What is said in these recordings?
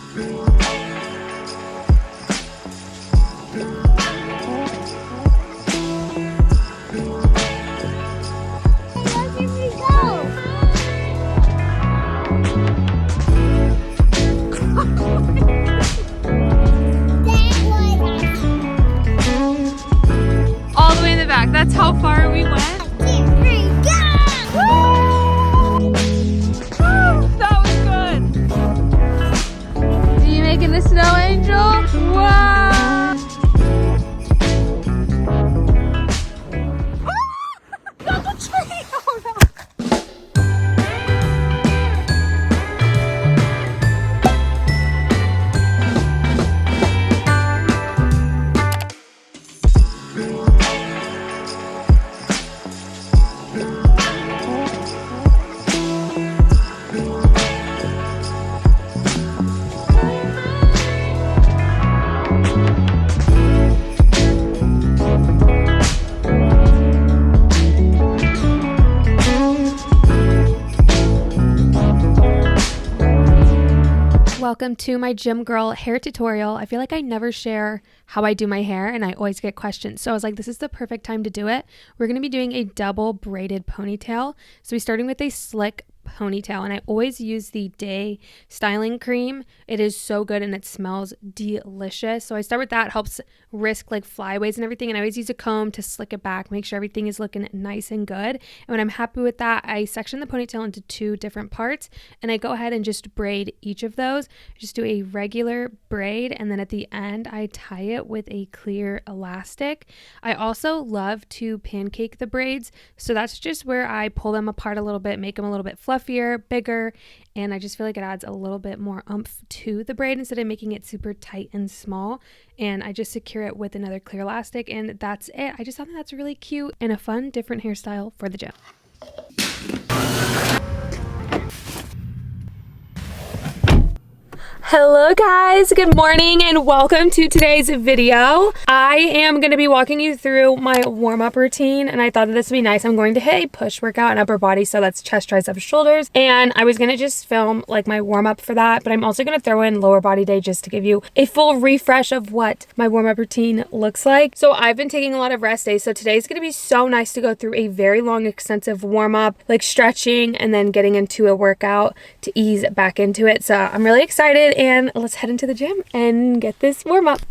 All the way in the back. That's how far we went. That was good. Are you making the snow angel? Wow. Not the tree. Oh no. Welcome to my gym girl hair tutorial. I feel like I never share how I do my hair and I always get questions. So I was like, this is the perfect time to do it. We're going to be doing a double braided ponytail. So we're starting with a slick ponytail, and I always use the Day styling cream. It is so good and it smells delicious. So I start with that. It helps risk like flyaways and everything, and I always use a comb to slick it back, make sure everything is looking nice and good. And when I'm happy with that, I section the ponytail into 2 different parts, and I go ahead and just braid each of those. Just do a regular braid, and then at the end I tie it with a clear elastic. I also love to pancake the braids, so that's just where I pull them apart a little bit, make them a little bit fluffier, bigger, and I just feel like it adds a little bit more oomph to the braid instead of making it super tight and small. And I just secure it with another clear elastic, and that's it. I just thought that's really cute and a fun, different hairstyle for the gym. Hello guys, good morning and welcome to today's video. I am going to be walking you through my warm-up routine, and I thought that this would be nice. I'm going to hit a push workout and upper body, so that's chest, triceps, shoulders, and I was going to just film like my warm-up for that, but I'm also going to throw in lower body day just to give you a full refresh of what my warm-up routine looks like. So I've been taking a lot of rest days, so today's going to be so nice to go through a very long, extensive warm-up, like stretching and then getting into a workout to ease back into it. So I'm really excited, and let's head into the gym and get this warm up.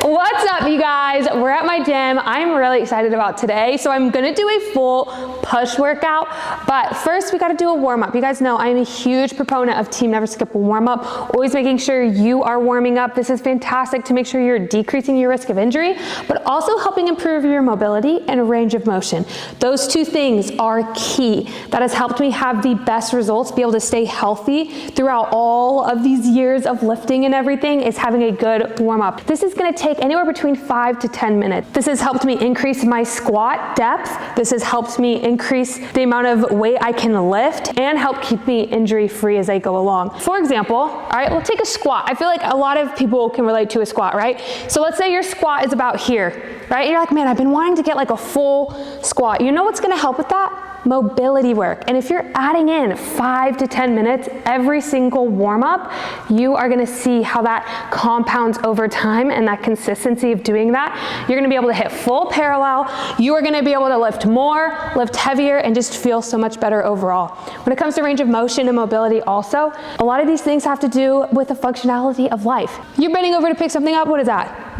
What's up, you guys? We're at my gym. I'm really excited about today. So I'm gonna do a full push workout, but first we gotta do a warm up. You guys know I'm a huge proponent of team never skip a warm up, always making sure you are warming up. This is fantastic to make sure you're decreasing your risk of injury, but also helping improve your mobility and range of motion. Those 2 things are key. That has helped me have the best results, be able to stay healthy throughout all of these years of lifting and everything, is having a good warm up. This is gonna take anywhere between 5 to 10 minutes. This has helped me increase my squat depth. This has helped me increase the amount of weight I can lift and help keep me injury free as I go along. For example, all right, we'll take a squat. I feel like a lot of people can relate to a squat, right? So let's say your squat is about here, right? You're like, man, I've been wanting to get like a full squat. You know what's gonna help with that? Mobility work. And if you're adding in 5 to 10 minutes every single warm up, you are gonna see how that compounds over time, and that consistency of doing that, you're gonna be able to hit full parallel. You are gonna be able to lift more, lift heavier, and just feel so much better overall. When it comes to range of motion and mobility also, a lot of these things have to do with the functionality of life. You're bending over to pick something up, what is that?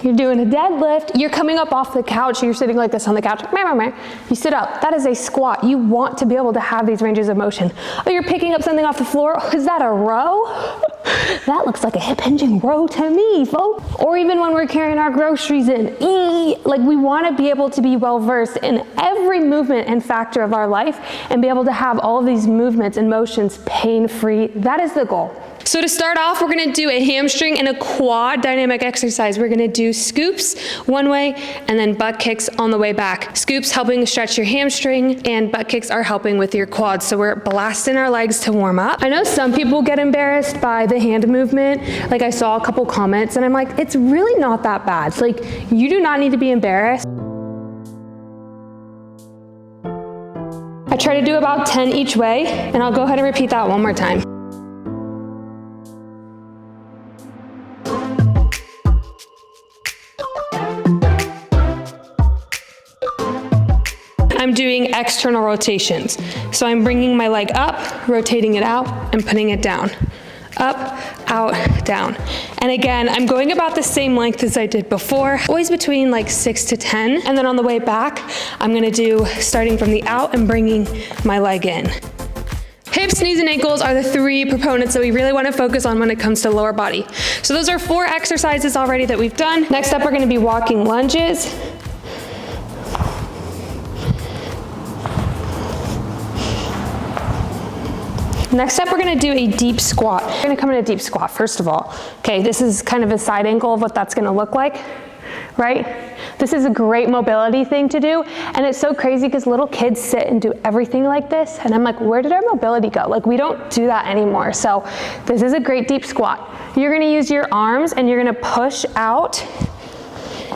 You're doing a deadlift, you're coming up off the couch, you're sitting like this on the couch, you sit up, that is a squat. You want to be able to have these ranges of motion. Oh, you're picking up something off the floor, is that a row? That looks like a hip hinging row to me, folks. Or even when we're carrying our groceries in, like we wanna be able to be well versed in every movement and factor of our life and be able to have all of these movements and motions pain-free. That is the goal. So to start off, we're gonna do a hamstring and a quad dynamic exercise. We're gonna do scoops one way and then butt kicks on the way back. Scoops helping stretch your hamstring, and butt kicks are helping with your quads. So we're blasting our legs to warm up. I know some people get embarrassed by the hand movement. Like I saw a couple comments and I'm like, it's really not that bad. It's like, you do not need to be embarrassed. I try to do about 10 each way, and I'll go ahead and repeat that one more time. I'm doing external rotations. So I'm bringing my leg up, rotating it out, and putting it down. Up, out, down. And again, I'm going about the same length as I did before, always between like 6 to 10. And then on the way back, I'm gonna do starting from the out and bringing my leg in. Hips, knees, and ankles are the 3 proponents that we really want to focus on when it comes to lower body. So those are 4 exercises already that we've done. Next up, we're going to be walking lunges. Next up, we're gonna do a deep squat. We're gonna come in a deep squat, first of all. Okay, this is kind of a side angle of what that's gonna look like, right? This is a great mobility thing to do, and it's so crazy because little kids sit and do everything like this, and I'm like, where did our mobility go? Like, we don't do that anymore. So this is a great deep squat. You're gonna use your arms and you're gonna push out.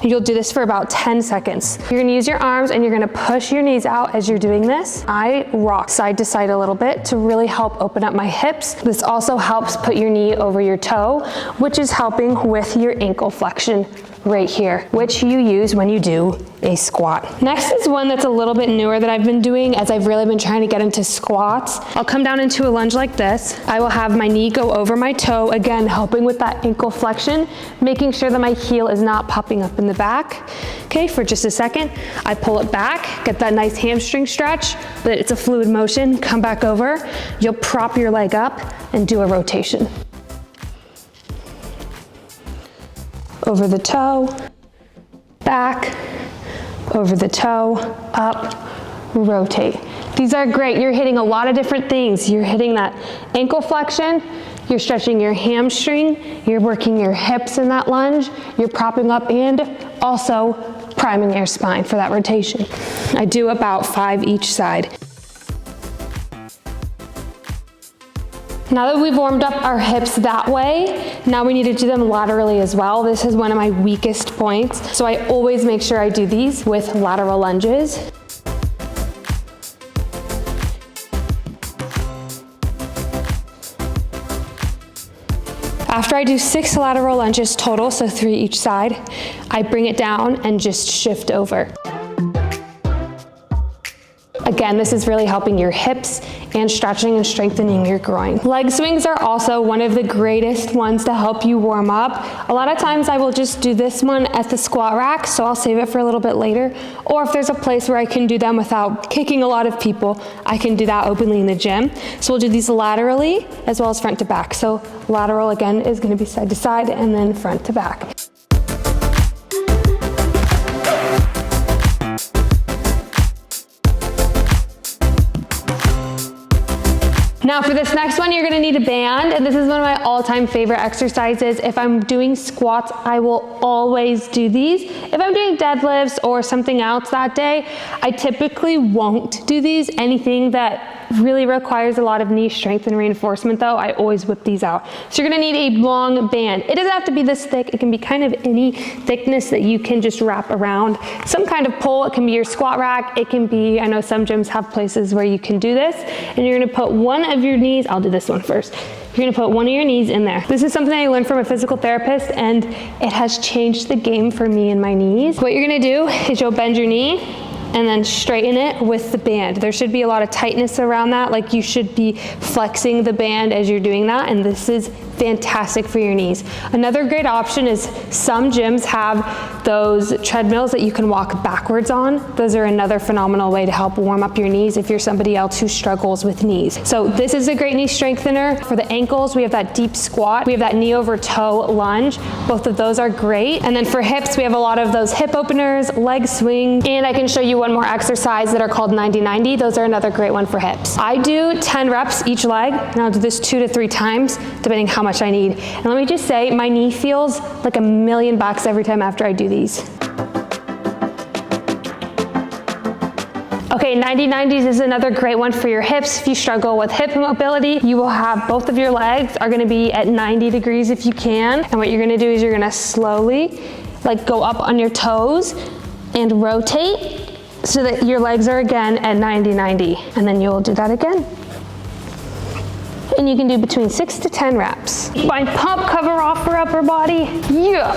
You'll do this for about 10 seconds. You're gonna use your arms and you're gonna push your knees out as you're doing this. I rock side to side a little bit to really help open up my hips. This also helps put your knee over your toe, which is helping with your ankle flexion right here, which you use when you do a squat. Next is one that's a little bit newer that I've been doing as I've really been trying to get into squats. I'll come down into a lunge like this. I will have my knee go over my toe, again, helping with that ankle flexion, making sure that my heel is not popping up in the back. Okay, for just a second, I pull it back, get that nice hamstring stretch, but it's a fluid motion, come back over. You'll prop your leg up and do a rotation. Over the toe, back, over the toe, up, rotate. These are great. You're hitting a lot of different things. You're hitting that ankle flexion, you're stretching your hamstring, you're working your hips in that lunge, you're propping up and also priming your spine for that rotation. I do about 5 each side. Now that we've warmed up our hips that way, now we need to do them laterally as well. This is one of my weakest points. So I always make sure I do these with lateral lunges. After I do 6 lateral lunges total, so 3 each side, I bring it down and just shift over. Again, this is really helping your hips and stretching and strengthening your groin. Leg swings are also one of the greatest ones to help you warm up. A lot of times I will just do this one at the squat rack, so I'll save it for a little bit later. Or if there's a place where I can do them without kicking a lot of people, I can do that openly in the gym. So we'll do these laterally as well as front to back. So lateral again is going to be side to side and then front to back. Now for this next one, you're gonna need a band, and this is one of my all-time favorite exercises. If I'm doing squats, I will always do these. If I'm doing deadlifts or something else that day, I typically won't do these. Anything that really requires a lot of knee strength and reinforcement though, I always whip these out. So you're gonna need a long band. It doesn't have to be this thick. It can be kind of any thickness that you can just wrap around some kind of pole. It can be your squat rack. It can be, I know some gyms have places where you can do this, and you're gonna put one of your knees, I'll do this one first. You're gonna put one of your knees in there. This is something I learned from a physical therapist, and it has changed the game for me and my knees. What you're gonna do is you'll bend your knee and then straighten it with the band. There should be a lot of tightness around that, like you should be flexing the band as you're doing that, and this is fantastic for your knees. Another great option is some gyms have those treadmills that you can walk backwards on. Those are another phenomenal way to help warm up your knees if you're somebody else who struggles with knees. So this is a great knee strengthener. For the ankles, we have that deep squat. We have that knee over toe lunge. Both of those are great. And then for hips, we have a lot of those hip openers, leg swing, and I can show you one more exercise that are called 90-90. Those are another great one for hips. I do 10 reps each leg, and I'll do this 2 to 3 times, depending how much I need. And let me just say, my knee feels like $1,000,000 every time after I do these. Okay, 90-90s is another great one for your hips. If you struggle with hip mobility, you will have both of your legs are gonna be at 90 degrees if you can. And what you're gonna do is you're gonna slowly go up on your toes and rotate so that your legs are again at 90-90. And then you'll do that again. And you can do between 6 to 10 reps. My pump cover off for upper body. Yeah.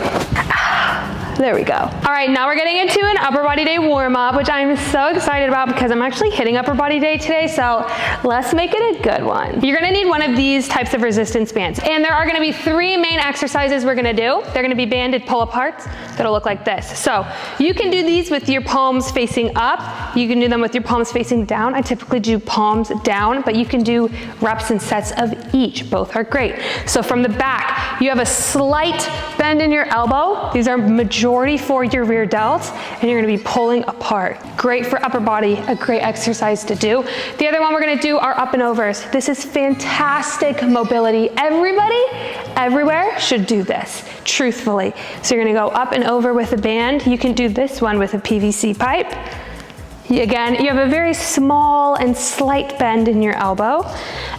There we go. All right, now we're getting into an upper body day warm up, which I'm so excited about because I'm actually hitting upper body day today, so let's make it a good one. You're gonna need one of these types of resistance bands, and there are gonna be 3 main exercises we're gonna do. They're gonna be banded pull-aparts that'll look like this. So you can do these with your palms facing up. You can do them with your palms facing down. I typically do palms down, but you can do reps and sets of each. Both are great. So from the back, you have a slight bend in your elbow. These are majority for your rear delts, and you're gonna be pulling apart. Great for upper body, a great exercise to do. The other one we're gonna do are up and overs. This is fantastic mobility. Everybody, everywhere should do this, truthfully. So you're gonna go up and over with a band. You can do this one with a PVC pipe. Again, you have a very small and slight bend in your elbow.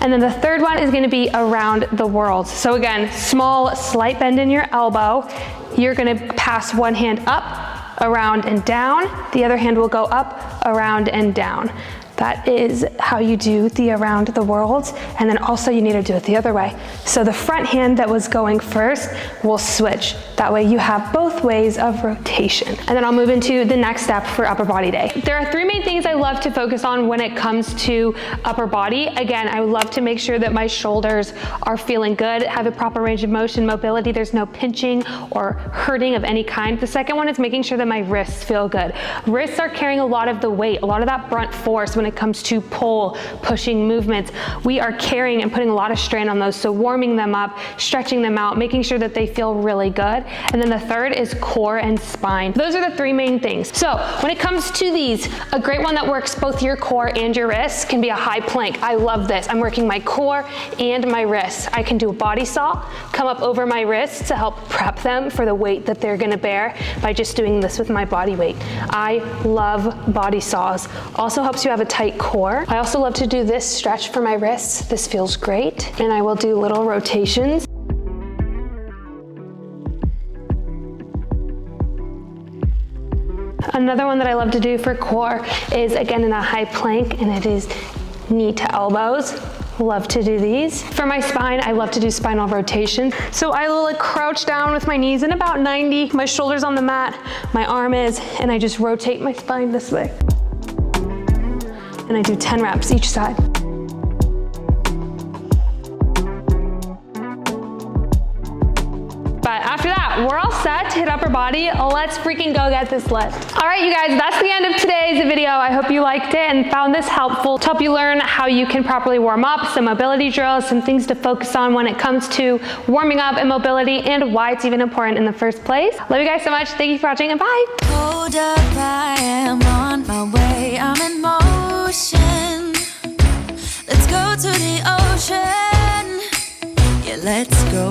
And then the third one is gonna be around the world. So again, small, slight bend in your elbow. You're gonna pass one hand up, around and down. The other hand will go up, around and down. That is how you do the around the world. And then also you need to do it the other way. So the front hand that was going first will switch. That way you have both ways of rotation. And then I'll move into the next step for upper body day. There are 3 main things I love to focus on when it comes to upper body. Again, I love to make sure that my shoulders are feeling good, have a proper range of motion, mobility. There's no pinching or hurting of any kind. The second one is making sure that my wrists feel good. Wrists are carrying a lot of the weight, a lot of that brunt force when it comes to pull, pushing movements. We are carrying and putting a lot of strain on those. So warming them up, stretching them out, making sure that they feel really good. And then the third is core and spine. Those are the 3 main things. So when it comes to these, a great one that works both your core and your wrists can be a high plank. I love this. I'm working my core and my wrists. I can do a body saw, come up over my wrists to help prep them for the weight that they're gonna bear by just doing this with my body weight. I love body saws. Also helps you have a tight core. I also love to do this stretch for my wrists. This feels great. And I will do little rotations. Another one that I love to do for core is again in a high plank, and it is knee to elbows. Love to do these. For my spine, I love to do spinal rotation. So I will crouch down with my knees in about 90, my shoulders on the mat, my arm is, and I just rotate my spine this way. And I do 10 reps each side. But after that, we're all set to hit upper body. Let's freaking go get this lift. All right, you guys, that's the end of today's video. I hope you liked it and found this helpful to help you learn how you can properly warm up, some mobility drills, some things to focus on when it comes to warming up and mobility, and why it's even important in the first place. Love you guys so much. Thank you for watching, and bye. Hold up, I am on my way. I'm in motion. Let's go to the ocean. Yeah, let's go.